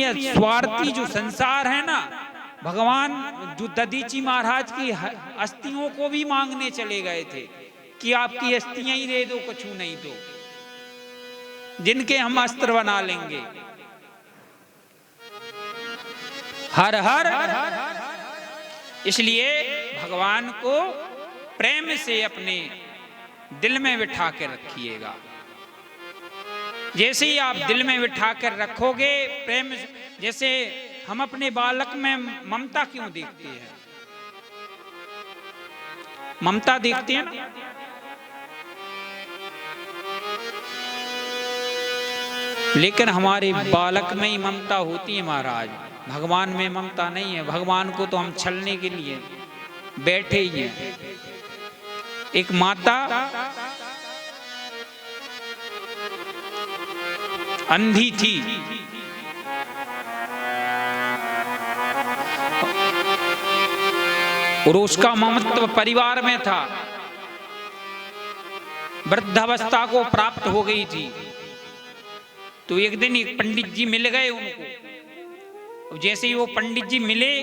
ये स्वार्थी जो संसार है ना, भगवान जो दधीची महाराज की अस्थियों को भी मांगने चले गए थे कि आपकी अस्थियां ही दे दो, कुछ नहीं तो जिनके हम अस्त्र बना लेंगे। हर हर। इसलिए भगवान को प्रेम से अपने दिल में बिठा कर रखिएगा। जैसे ही आप दिल में बिठा कर रखोगे प्रेम, जैसे हम अपने बालक में ममता क्यों देखते हैं, ममता देखते हैं ना, लेकिन हमारे बालक में ही ममता होती है महाराज, भगवान में ममता नहीं है। भगवान को तो हम छलने के लिए बैठे ही हैं। एक माता अंधी थी, और उसका ममत्व परिवार में था, वृद्धावस्था को प्राप्त हो गई थी। तो एक दिन एक पंडित जी मिल गए उनको। जैसे ही वो पंडित जी मिले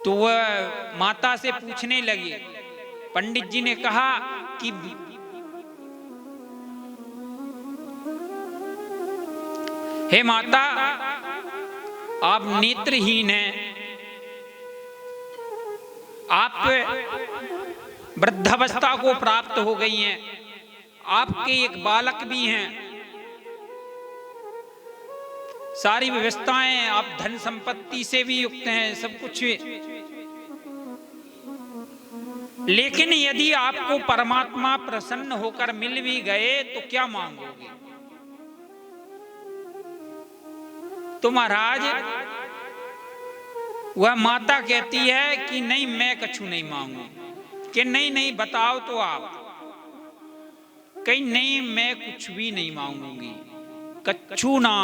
तो वह माता से पूछने लगे। पंडित जी ने कहा कि हे माता, आप नेत्रहीन हैं, आप वृद्धावस्था को प्राप्त हो गई हैं, आपके एक बालक भी हैं, सारी व्यवस्थाएं, आप धन संपत्ति से भी युक्त हैं, सब कुछ, लेकिन यदि आपको परमात्मा प्रसन्न होकर मिल भी गए तो क्या मांगोगे? तो महाराज वह माता कहती है कि नहीं, मैं कछु नहीं मांगू। कि नहीं नहीं बताओ तो आप। कहीं नहीं, मैं कुछ भी नहीं मांगूंगी, कछु ना,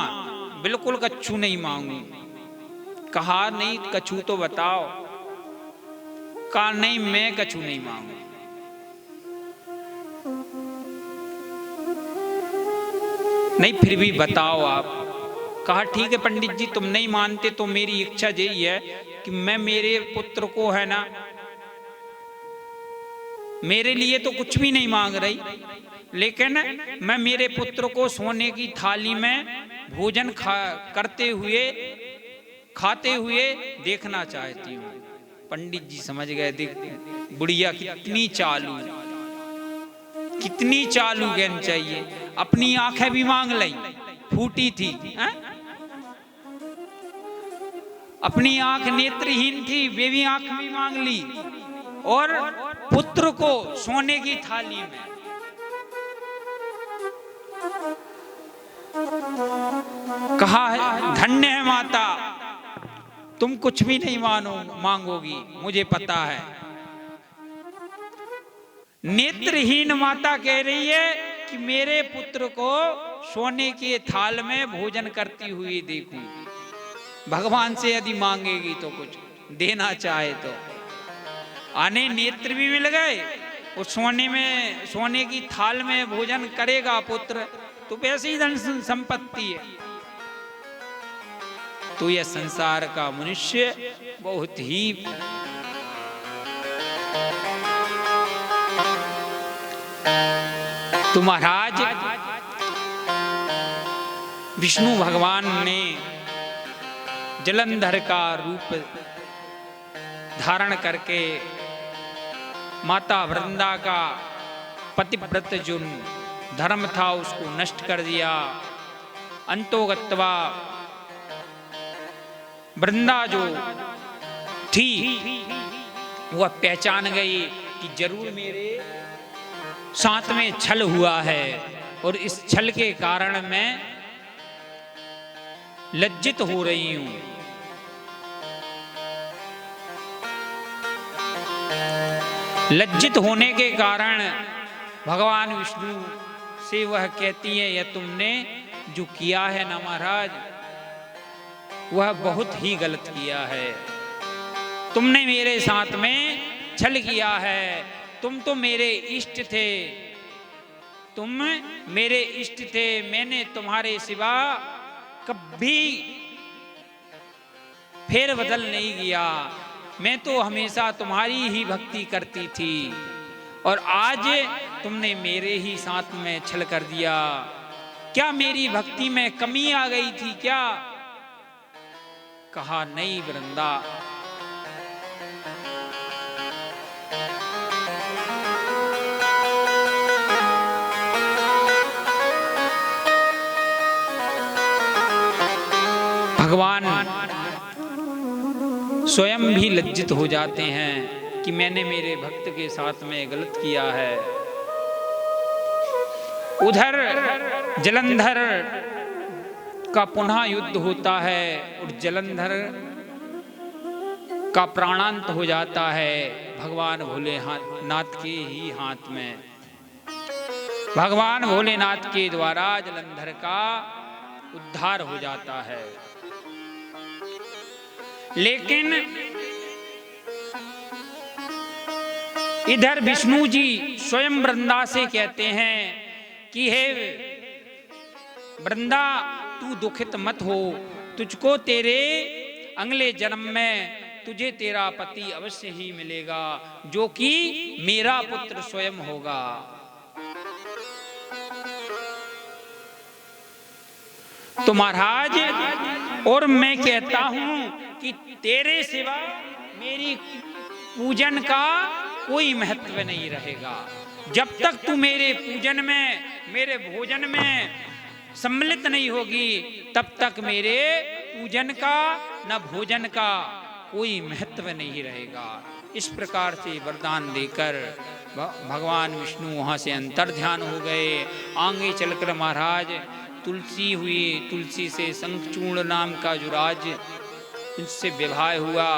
बिल्कुल कछु नहीं मांगू। कहा नहीं कछु तो बताओ। कहा नहीं, मैं कछु नहीं मांगू। नहीं फिर भी बताओ आप। कहा ठीक है पंडित जी, तुम नहीं मानते तो मेरी इच्छा यही है कि मैं मेरे पुत्र को, है ना, मेरे लिए तो कुछ भी नहीं मांग रही, लेकिन मैं मेरे पुत्र को सोने की थाली में भोजन खाते हुए देखना चाहती हूँ। पंडित जी समझ गए, देख बुढ़िया कितनी चालू, कितनी चालू ज्ञान चाहिए। अपनी आंखें भी मांग ली, फूटी थी, अपनी आंख नेत्रहीन थी, वे भी आंख भी मांग ली, और पुत्र को सोने की थाली में। कहा धन्य है माता, तुम कुछ भी नहीं मांगोगी, मुझे पता है। नेत्रहीन माता कह रही है कि मेरे पुत्र को सोने के थाल में भोजन करती हुई देखूं। भगवान से यदि मांगेगी तो कुछ देना चाहे तो। आने नेत्र भी मिल गए और सोने की थाल में भोजन करेगा पुत्र, तो वैसे ही धन संपत्ति है। तो यह संसार का मनुष्य बहुत ही तो महाराज विष्णु भगवान ने जलंधर का रूप धारण करके माता वृंदा का पतिव्रत जो धर्म था उसको नष्ट कर दिया। अंतोगत्वा वृंदा जो थी वह पहचान गई कि जरूर मेरे साथ में छल हुआ है, और इस छल के कारण मैं लज्जित हो रही हूं। लज्जित होने के कारण भगवान विष्णु से वह कहती है, यह तुमने जो किया है ना महाराज, वह बहुत ही गलत किया है। तुमने मेरे साथ में छल किया है। तुम तो मेरे इष्ट थे, तुम मेरे इष्ट थे, मैंने तुम्हारे सिवा कभी फेर बदल नहीं गया। मैं तो हमेशा तुम्हारी ही भक्ति करती थी और आज तुमने मेरे ही साथ में छल कर दिया। क्या मेरी भक्ति में कमी आ गई थी क्या? कहा नहीं वृंदा, भगवान स्वयं भी लज्जित हो जाते हैं कि मैंने मेरे भक्त के साथ में गलत किया है। उधर जलंधर का पुनः युद्ध होता है और जलंधर का प्राणांत हो जाता है भगवान भोलेनाथ के ही हाथ में। भगवान भोलेनाथ के द्वारा जलंधर का उद्धार हो जाता है। लेकिन इधर विष्णु जी स्वयं वृंदा से कहते हैं कि हे वृंदा, तू दुखित मत हो, तुझको तेरे अगले जन्म में तुझे तेरा पति अवश्य ही मिलेगा, जो कि मेरा पुत्र स्वयं होगा। तो महाराज, और मैं कहता हूं कि तेरे सिवा मेरी पूजन का कोई महत्व नहीं रहेगा। जब तक तू मेरे पूजन में, मेरे भोजन में सम्मिलित नहीं होगी, तब तक मेरे पूजन का न भोजन का कोई महत्व नहीं रहेगा। इस प्रकार से वरदान देकर भगवान विष्णु वहां से अंतर्ध्यान हो गए। आगे चलकर महाराज तुलसी हुई, तुलसी से शंखचूर्ण नाम का जो राज, उनसे विवाह हुआ,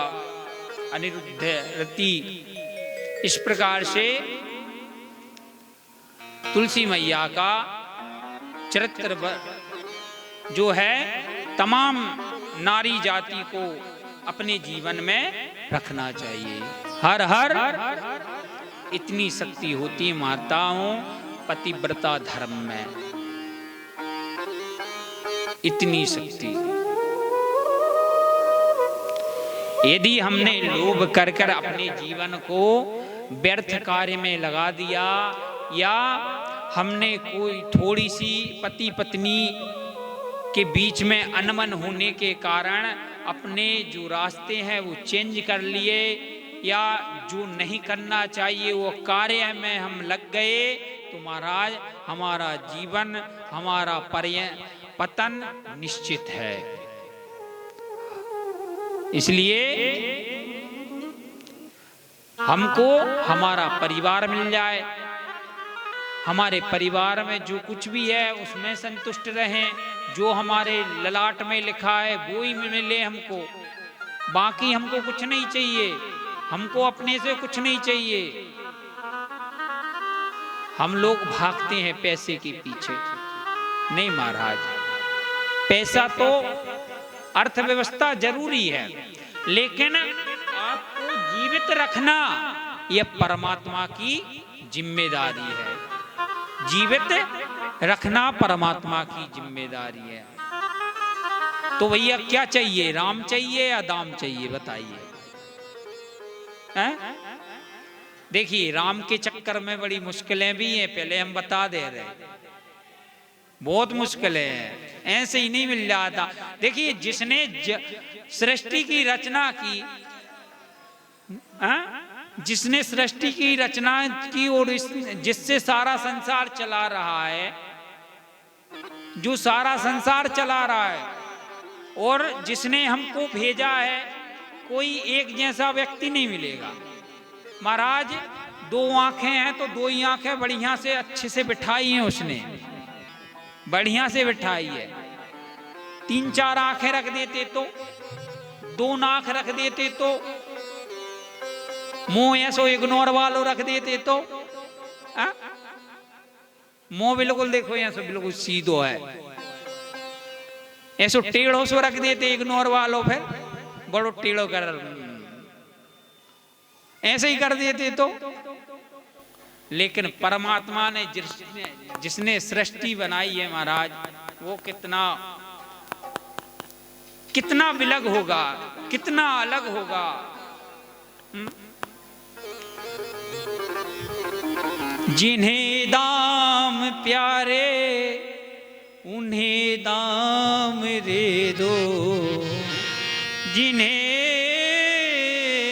अनिरुद्ध रति। इस प्रकार से तुलसी मैया का चरित्र जो है तमाम नारी जाति को अपने जीवन में रखना चाहिए। हर हर इतनी शक्ति होती माताओं पतिव्रता धर्म में, इतनी शक्ति। यदि हमने लोभ कर कर अपने जीवन को व्यर्थ कार्य में लगा दिया, या हमने कोई थोड़ी सी पति पत्नी के बीच में अनबन होने के कारण अपने जो रास्ते हैं वो चेंज कर लिए, या जो नहीं करना चाहिए वो कार्य में हम लग गए, तो महाराज हमारा जीवन, हमारा पतन निश्चित है। इसलिए हमको हमारा परिवार मिल जाए, हमारे परिवार में जो कुछ भी है उसमें संतुष्ट रहें, जो हमारे ललाट में लिखा है वो ही मिले हमको, बाकी हमको कुछ नहीं चाहिए, हमको अपने से कुछ नहीं चाहिए। हम लोग भागते हैं पैसे के पीछे। नहीं महाराज, पैसा तो अर्थव्यवस्था जरूरी है, लेकिन आपको जीवित रखना यह परमात्मा की जिम्मेदारी है। जीवित रखना परमात्मा की जिम्मेदारी है। तो भैया क्या चाहिए, राम चाहिए या दाम चाहिए, बताइए। देखिए, राम के चक्कर में बड़ी मुश्किलें भी हैं, पहले हम बता दे रहे, बहुत मुश्किलें हैं, ऐसे ही नहीं मिल जाता। देखिए, जिसने सृष्टि की रचना की, जिसने सृष्टि की रचना की और जिससे सारा संसार चला रहा है, जो सारा संसार चला रहा है, और जिसने हमको भेजा है, कोई एक जैसा व्यक्ति नहीं मिलेगा। महाराज, दो आंखें हैं तो दो ही आंखें बढ़िया से अच्छे से बिठाई हैं उसने, बढ़िया से बिठाई है। तीन चार आंखें रख देते तो, दो नाक रख देते तो, मुंह ऐसो इग्नोर वालों रख देते तो, मुंह बिल्कुल देखो ऐसो बिल्कुल सीधो है, ऐसो टेढ़ो सो रख देते इग्नोर वालों, फिर बड़ो टेढ़ो कर ऐसे ही कर देते तो। लेकिन परमात्मा ने जिसने सृष्टि बनाई है महाराज, वो कितना कितना विलग होगा, कितना अलग होगा। जिन्हें दाम प्यारे उन्हें दाम दे दो, जिन्हें